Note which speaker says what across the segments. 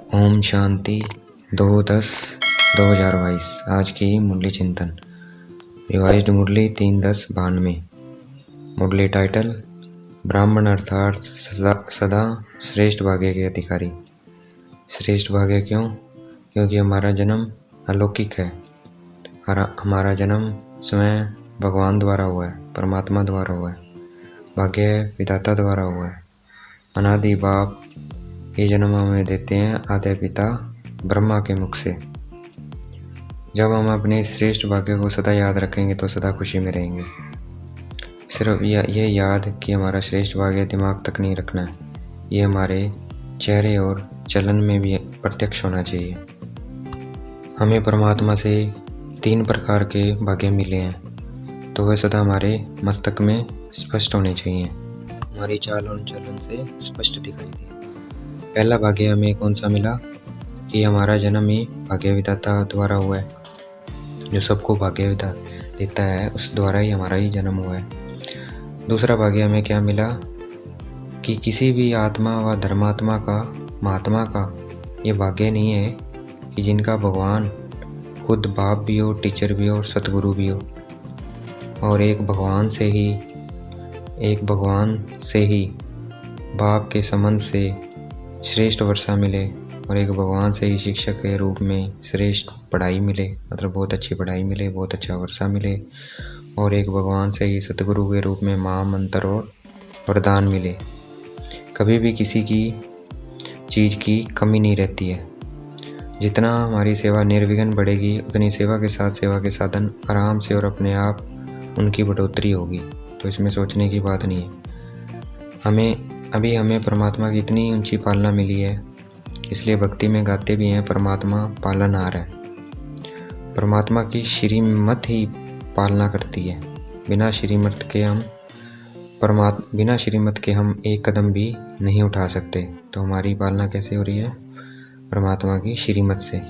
Speaker 1: ओम शांति 2/10/2022। आज की मुरली चिंतन। रिवाइज्ड मुरली 3/10/92। मुरली टाइटल: ब्राह्मण अर्थात सदा श्रेष्ठ भाग्य के अधिकारी। श्रेष्ठ भाग्य क्यों? क्योंकि हमारा जन्म अलौकिक है। हमारा जन्म स्वयं भगवान द्वारा हुआ है, परमात्मा द्वारा हुआ है। भाग्य विधाता द्वारा हुआ है। अनादि बाप ये जन्म हमें देते हैं आद्य पिता ब्रह्मा के मुख से। जब हम अपने श्रेष्ठ भाग्य को सदा याद रखेंगे तो सदा खुशी में रहेंगे। सिर्फ ये याद कि हमारा श्रेष्ठ भाग्य दिमाग तक नहीं रखना है, ये हमारे चेहरे और चलन में भी प्रत्यक्ष होना चाहिए। हमें परमात्मा से 3 प्रकार के भाग्य मिले हैं, तो वे सदा हमारे मस्तक में स्पष्ट होने चाहिए, हमारी चाल और चलन से स्पष्ट दिखाई दे। पहला भाग्य हमें कौन सा मिला कि हमारा जन्म ही भाग्य विधाता द्वारा हुआ है। जो सबको भाग्य देता है उस द्वारा ही हमारा ही जन्म हुआ है। दूसरा भाग्य हमें क्या मिला कि किसी भी आत्मा व धर्मात्मा का, महात्मा का ये भाग्य नहीं है कि जिनका भगवान खुद बाप भी हो, टीचर भी हो और सतगुरु भी हो, और एक भगवान से ही बाप के संबंध से श्रेष्ठ वर्षा मिले, और एक भगवान से ही शिक्षक के रूप में श्रेष्ठ पढ़ाई मिले, मतलब बहुत अच्छी पढ़ाई मिले, बहुत अच्छा वर्षा मिले, और एक भगवान से ही सतगुरु के रूप में महामंत्र और वरदान मिले। कभी भी किसी की चीज़ की कमी नहीं रहती है। जितना हमारी सेवा निर्विघ्न बढ़ेगी उतनी सेवा के साथ सेवा के साधन आराम से और अपने आप उनकी बढ़ोतरी होगी। तो इसमें सोचने की बात नहीं है। हमें परमात्मा की इतनी ऊंची पालना मिली है, इसलिए भक्ति में गाते भी हैं परमात्मा पालनहार है। परमात्मा की श्रीमत ही पालना करती है। बिना श्रीमत के हम एक कदम भी नहीं उठा सकते। तो हमारी पालना कैसे हो रही है? परमात्मा की श्रीमत से।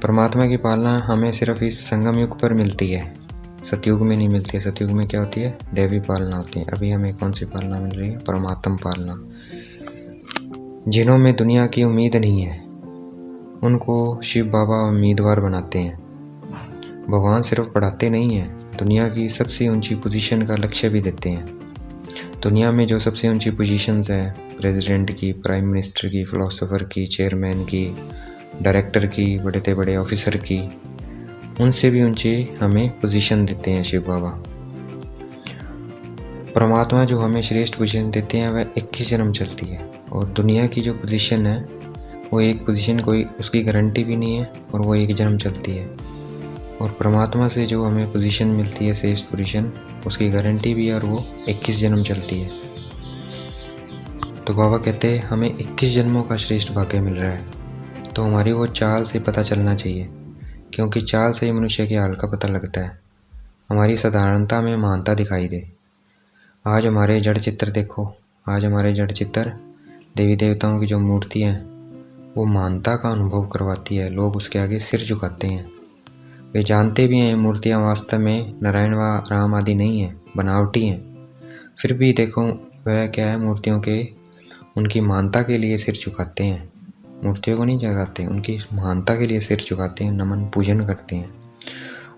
Speaker 1: परमात्मा की पालना हमें सिर्फ इस संगम युग पर मिलती है, सतयुग में नहीं मिलती है। सतयुग में क्या होती है? दैवी पालना होती है। अभी हमें कौन सी पालना मिल रही है? परमात्मा पालना। जिन्हों में दुनिया की उम्मीद नहीं है उनको शिव बाबा उम्मीदवार बनाते हैं। भगवान सिर्फ पढ़ाते नहीं हैं, दुनिया की सबसे ऊंची पोजीशन का लक्ष्य भी देते हैं। दुनिया में जो सबसे ऊंची पोजीशंस है, प्रेसिडेंट की, प्राइम मिनिस्टर की, फिलोसोफर की, चेयरमैन की, डायरेक्टर की, बड़े से बड़े ऑफिसर की, उनसे भी ऊंची हमें पोजीशन देते हैं शिव बाबा। परमात्मा जो हमें श्रेष्ठ पोजीशन देते हैं वह 21 जन्म चलती है, और दुनिया की जो पोजीशन है वो एक पोजीशन, कोई उसकी गारंटी भी नहीं है, और वो 1 जन्म चलती है। और परमात्मा से जो हमें पोजीशन मिलती है, श्रेष्ठ पोजीशन, उसकी गारंटी भी है और वो 21 जन्म चलती है। तो बाबा कहते हैं हमें 21 जन्मों का श्रेष्ठ भाग्य मिल रहा है। तो हमारी वो चाल से पता चलना चाहिए, क्योंकि चाल से ही मनुष्य के हाल का पता लगता है। हमारी साधारणता में महानता दिखाई दे। आज हमारे जड़ चित्र देखो, आज हमारे जड़ चित्र देवी देवताओं की जो मूर्ति हैं वो महानता का अनुभव करवाती है। लोग उसके आगे सिर झुकाते हैं। वे जानते भी हैं मूर्तियाँ वास्तव में नारायण व राम आदि नहीं हैं, बनावटी हैं। फिर भी देखो वह क्या है, मूर्तियों के उनकी महानता के लिए सिर झुकाते हैं। मूर्तियों को नहीं जगाते, उनकी महानता के लिए सिर झुकाते हैं, नमन पूजन करते हैं।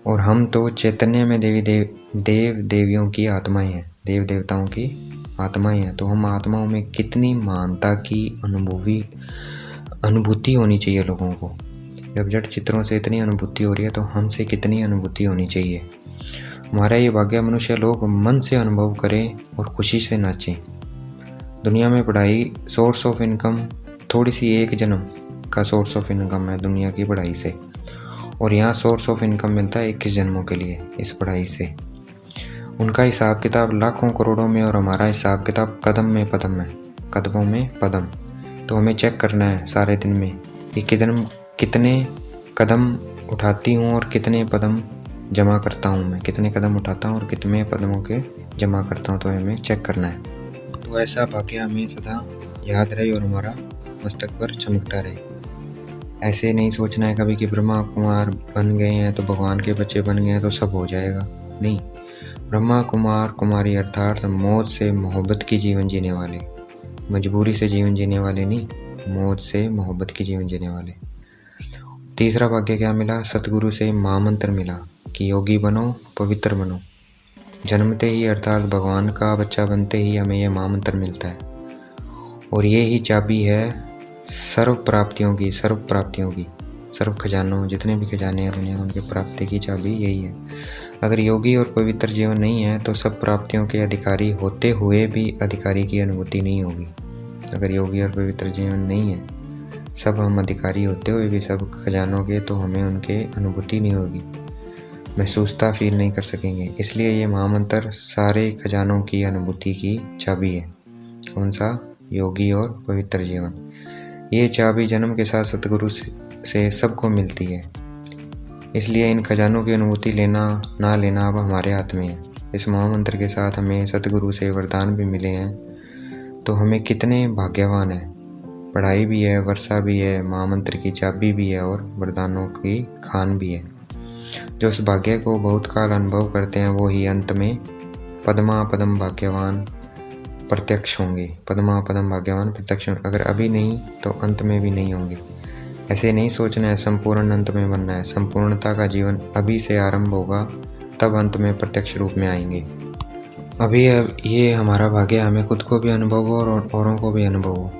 Speaker 1: और हम तो चैतन्य में देव देवियों की आत्माएं हैं, देव देवताओं की आत्माएं हैं। तो हम आत्माओं में कितनी महानता की अनुभूति होनी चाहिए लोगों को। जब जड़ चित्रों से इतनी अनुभूति हो रही है तो हमसे कितनी अनुभूति होनी चाहिए। हमारा ये भाग्य मनुष्य लोग मन से अनुभव करें और खुशी से नाचें। दुनिया में पढ़ाई सोर्स ऑफ इनकम थोड़ी सी 1 जन्म का सोर्स ऑफ इनकम है दुनिया की पढ़ाई से, और यहाँ सोर्स ऑफ इनकम मिलता है 21 जन्मों के लिए इस पढ़ाई से। उनका हिसाब किताब लाखों करोड़ों में, और हमारा हिसाब किताब कदमों में पदम। तो हमें चेक करना है सारे दिन में कि कितने कदम उठाती हूँ और कितने पदम जमा करता हूँ। मैं कितने कदम उठाता हूँ और कितने पदमों के जमा करता हूँ, तो हमें चेक करना है। तो ऐसा भाग्य हमें सदा याद रहे और हमारा मस्तक पर चमकता रहे। ऐसे नहीं सोचना है कभी कि ब्रह्मा कुमार बन गए हैं तो भगवान के बच्चे बन गए हैं तो सब हो जाएगा। नहीं, ब्रह्मा कुमार कुमारी अर्थात मौत से मोहब्बत की जीवन जीने वाले, मजबूरी से जीवन जीने वाले नहीं। मौज से मोहब्बत की जीवन जीने वाले। तीसरा भाग्य क्या मिला? सतगुरु से महामंत्र मिला कि योगी बनो, पवित्र बनो। जन्मते ही अर्थात भगवान का बच्चा बनते ही हमें यह महामंत्र मिलता है और ये ही चाबी है सर्व प्राप्तियों की, सर्व खजानों, जितने भी खजाने हैं दुनिया उनके प्राप्ति की चाबी यही है। अगर योगी और पवित्र जीवन नहीं है तो सब प्राप्तियों के अधिकारी होते हुए भी अधिकारी की अनुभूति नहीं होगी। अगर योगी और पवित्र जीवन नहीं है, सब हम अधिकारी होते हुए भी सब खजानों के, तो हमें उनके अनुभूति नहीं होगी, महसूसता फील नहीं कर सकेंगे। इसलिए ये महामंत्र सारे खजानों की अनुभूति की चाबी है। कौन सा? योगी और पवित्र जीवन। ये चाबी जन्म के साथ सतगुरु से सबको मिलती है। इसलिए इन खजानों की अनुभूति लेना ना लेना अब हमारे हाथ में है। इस महामंत्र के साथ हमें सतगुरु से वरदान भी मिले हैं, तो हमें कितने भाग्यवान हैं। पढ़ाई भी है, वर्षा भी है, महामंत्र की चाबी भी है और वरदानों की खान भी है। जो उस भाग्य को बहुत काल अनुभव करते हैं वो ही अंत में पद्मा पदम भाग्यवान प्रत्यक्ष होंगे। पद्मा पदम भाग्यवान प्रत्यक्ष। अगर अभी नहीं तो अंत में भी नहीं होंगे। ऐसे नहीं सोचना है संपूर्ण अंत में बनना है। संपूर्णता का जीवन अभी से आरंभ होगा, तब अंत में प्रत्यक्ष रूप में आएंगे। अभी ये हमारा भाग्य, हमें खुद को भी अनुभव हो और औरों को भी अनुभव हो।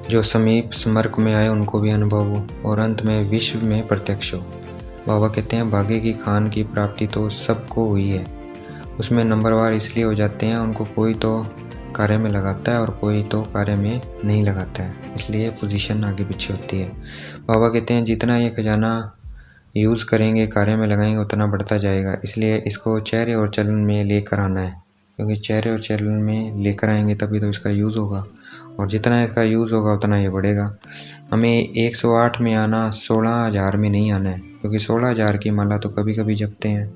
Speaker 1: जो समीप स्मर्क में आए उनको भी अनुभव हो और अंत में विश्व में प्रत्यक्ष हो। बाबा कहते हैं भाग्य की खान की प्राप्ति तो सबको हुई है, उसमें नंबरवार इसलिए हो जाते हैं उनको कोई तो कार्य में लगाता है और कोई तो कार्य में नहीं लगाता है, इसलिए पोजीशन आगे पीछे होती है। बाबा कहते हैं जितना ये खजाना यूज़ करेंगे, कार्य में लगाएंगे, उतना बढ़ता जाएगा। इसलिए इसको चेहरे और चलन में लेकर आना है, क्योंकि चेहरे और चलन में लेकर आएंगे तभी तो इसका यूज़ होगा और जितना इसका यूज़ होगा उतना ये बढ़ेगा। हमें 108 में आना, 16,000 में नहीं आना है, क्योंकि 16,000 की माला तो कभी कभी जपते हैं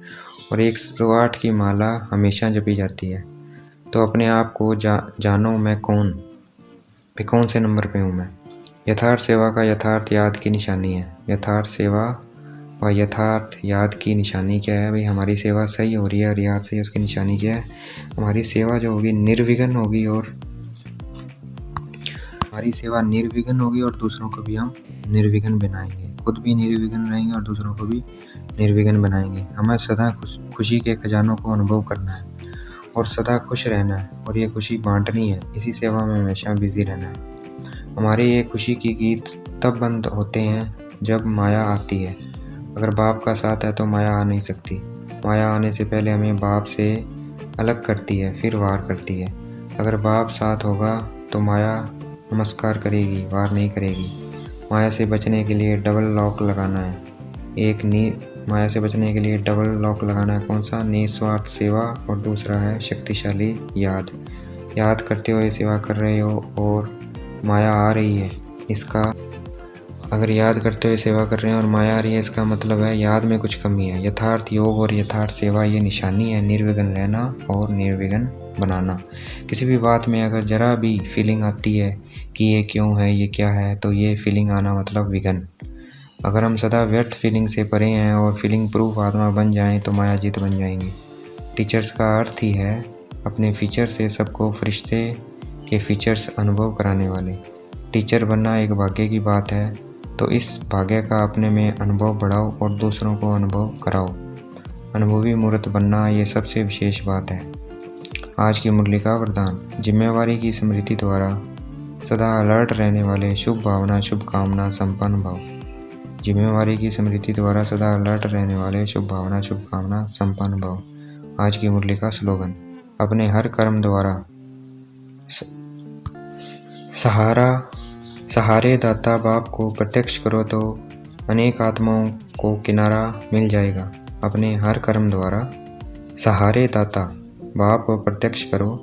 Speaker 1: और 108 की माला हमेशा जपी जाती है। तो अपने आप को जानो मैं कौन से नंबर पे हूँ मैं। यथार्थ सेवा का यथार्थ याद की निशानी है। यथार्थ सेवा व यथार्थ याद की निशानी क्या है? भाई हमारी सेवा सही हो रही है और याद सही, उसकी निशानी क्या है? हमारी सेवा जो होगी निर्विघ्न होगी और हमारी सेवा निर्विघ्न होगी और दूसरों को भी हम निर्विघ्न बनाएंगे। खुद भी निर्विघ्न रहेंगे और दूसरों को भी निर्विघ्न बनाएंगे। हमें सदा खुशी के खजानों को अनुभव करना है और सदा खुश रहना है और ये खुशी बांटनी है। इसी सेवा में हमेशा बिजी रहना है। हमारे ये खुशी की गीत तब बंद होते हैं जब माया आती है। अगर बाप का साथ है तो माया आ नहीं सकती। माया आने से पहले हमें बाप से अलग करती है, फिर वार करती है। अगर बाप साथ होगा तो माया नमस्कार करेगी, वार नहीं करेगी। माया से बचने के लिए डबल लॉक लगाना है। माया से बचने के लिए डबल लॉक लगाना है। कौन सा? निस्वार्थ सेवा और दूसरा है शक्तिशाली याद करते हुए सेवा कर रहे हो और माया आ रही है। अगर याद करते हुए सेवा कर रहे हैं और माया आ रही है, इसका मतलब है याद में कुछ कमी है। यथार्थ योग और यथार्थ सेवा ये निशानी है निर्विघ्न रहना और निर्विघ्न बनाना। किसी भी बात में अगर जरा भी फीलिंग आती है कि ये क्यों है, ये क्या है, तो ये फीलिंग आना मतलब विघ्न। अगर हम सदा व्यर्थ फीलिंग से परे हैं और फीलिंग प्रूफ आत्मा बन जाएं तो मायाजीत बन जाएंगे। टीचर्स का अर्थ ही है अपने फीचर से सबको फरिश्ते के फीचर्स अनुभव कराने वाले। टीचर बनना एक भाग्य की बात है, तो इस भाग्य का अपने में अनुभव बढ़ाओ और दूसरों को अनुभव कराओ। अनुभवी मूर्त बनना ये सबसे विशेष बात है। आज की मुरली का वरदान: जिम्मेवारी की स्मृति द्वारा सदा अलर्ट रहने वाले, शुभ भावना शुभ कामना संपन्न भाव। जिम्मेवारी की स्मृति द्वारा सदा अलर्ट रहने वाले, शुभ भावना शुभ कामना संपन्न भाव। आज की मुरली का स्लोगन: अपने हर कर्म द्वारा सहारे दाता बाप को प्रत्यक्ष करो तो अनेक आत्माओं को किनारा मिल जाएगा। अपने हर कर्म द्वारा सहारे दाता बाप को प्रत्यक्ष करो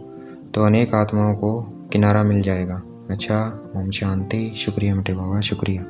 Speaker 1: तो अनेक आत्माओं को किनारा मिल जाएगा। अच्छा, ओम शांति। शुक्रिया मेरे बाबा, शुक्रिया।